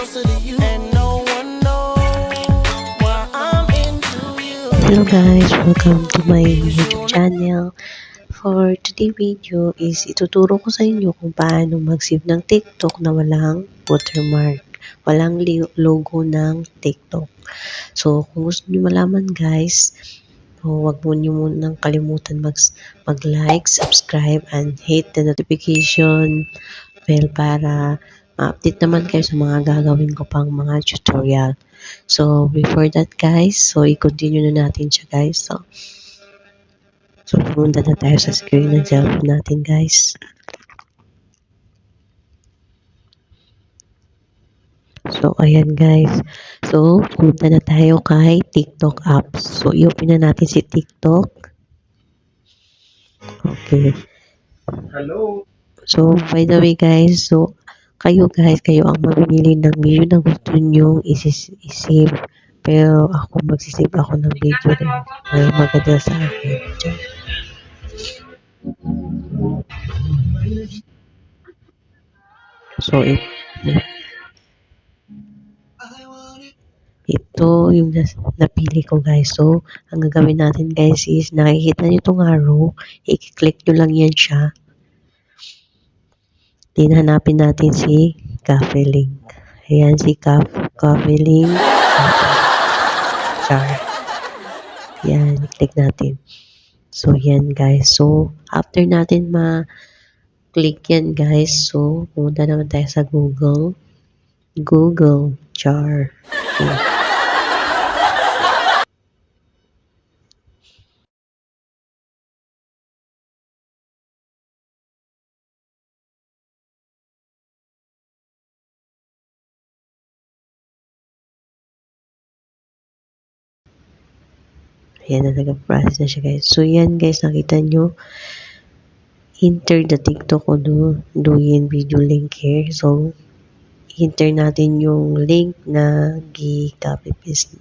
closer to you, and no one knows why I'm into you. Hello guys, welcome to my YouTube channel. For today video is ituturo ko sa inyo kung paano mag-save ng TikTok na walang watermark, walang logo ng TikTok. So kung gusto niyo malaman guys, huwag mo niyo munang kalimutan mag-like, subscribe, and hit the notification bell para ma-update naman kayo sa mga gagawin ko pang mga tutorial. So, before that guys, so i-continue na natin siya guys. So pumunta na tayo sa screen ng cellphone natin guys. So, ayan guys. So, pumunta na tayo kay TikTok apps. So, i-open na natin si TikTok. Okay. Hello. So, by the way guys, so kayo ang mamimili ng video na gusto nyong isave. Pero ako magsisave ako ng video na maganda sa akin. So, ito yung napili ko guys. So, ang gagawin natin guys is nakikita nyo itong arrow. I-click nyo lang yan siya. Hanapin natin si Cafe Link. Ayan si Cafe Link. Char. Yan, i-click natin. So, yan guys. So, after natin ma-click yan guys. So, pumunta naman tayo sa Google. Google. Char. Okay. Ayan na, nag-process na siya guys. So, yan guys, nakita nyo. Enter the TikTok o do yan video link here. So, enter natin yung link na gi-copy paste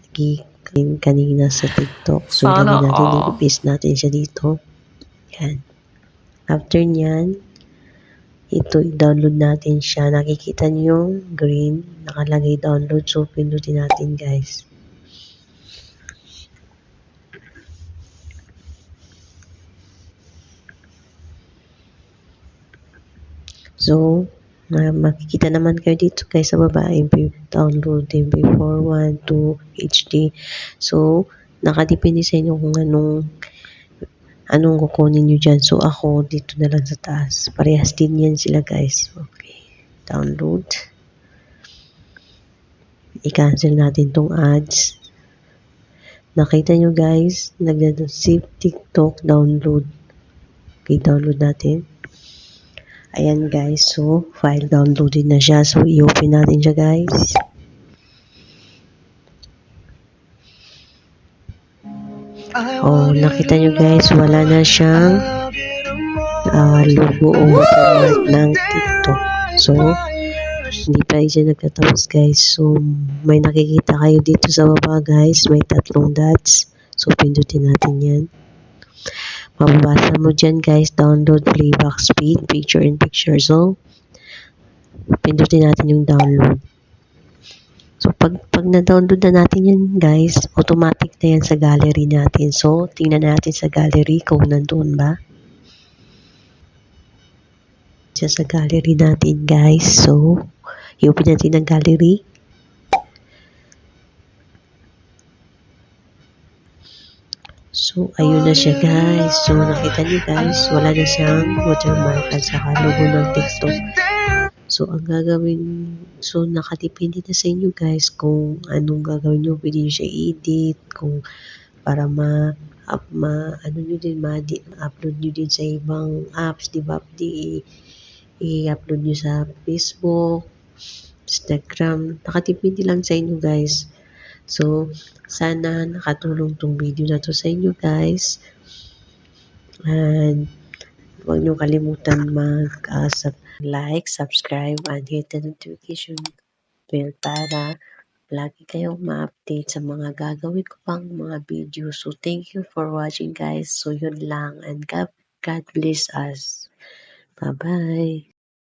kanina sa TikTok. So, gawin natin, i-paste natin siya dito. Yan. After nyan, ito, i-download natin siya. Nakikita nyo yung green, nakalagay download. So, pindutin natin guys. So, makikita naman kayo dito guys sa baba, download MP4, 1, 2, HD. So, nakadepende sa inyo kung anong kukunin nyo dyan. So, ako dito na lang sa taas. Parehas din yan sila guys. Okay. Download. I-cancel natin tong ads. Nakita nyo guys, nag-save TikTok download. Okay, download natin. Ayan guys, so file downloaded na siya. So i-open natin siya guys. Oh, nakita nyo guys, wala na siyang logo o watermark ng TikTok. So, hindi pa siya nagtatapos guys. So, may nakikita kayo dito sa baba guys. May 3 dots. So, pindutin natin yan. Mababasa mo dyan guys, download playback speed, picture in picture. So, pindutin natin yung download. So, pag na-download na natin yan guys, automatic na yan sa gallery natin. So, tingnan natin sa gallery kung nandun ba. Diyan sa gallery natin guys. So, i-open natin ang gallery. So, ayun na siya guys. So, nakita niyo guys, wala na siyang watermark at saka logo ng TikTok. So, ang gagawin, so nakadepende na sa inyo guys kung anong gagawin nyo. Pwede nyo siya i-edit, kung para upload nyo din sa ibang apps, di ba? I-upload nyo sa Facebook, Instagram. Nakadepende lang sa inyo guys. So, sana nakatulong tong video na to sa inyo guys. And huwag niyo kalimutan like, subscribe, and hit the notification bell para lagi kayong ma-update sa mga gagawin ko pang mga video. So, thank you for watching guys. So, yun lang. And God bless us. Bye-bye.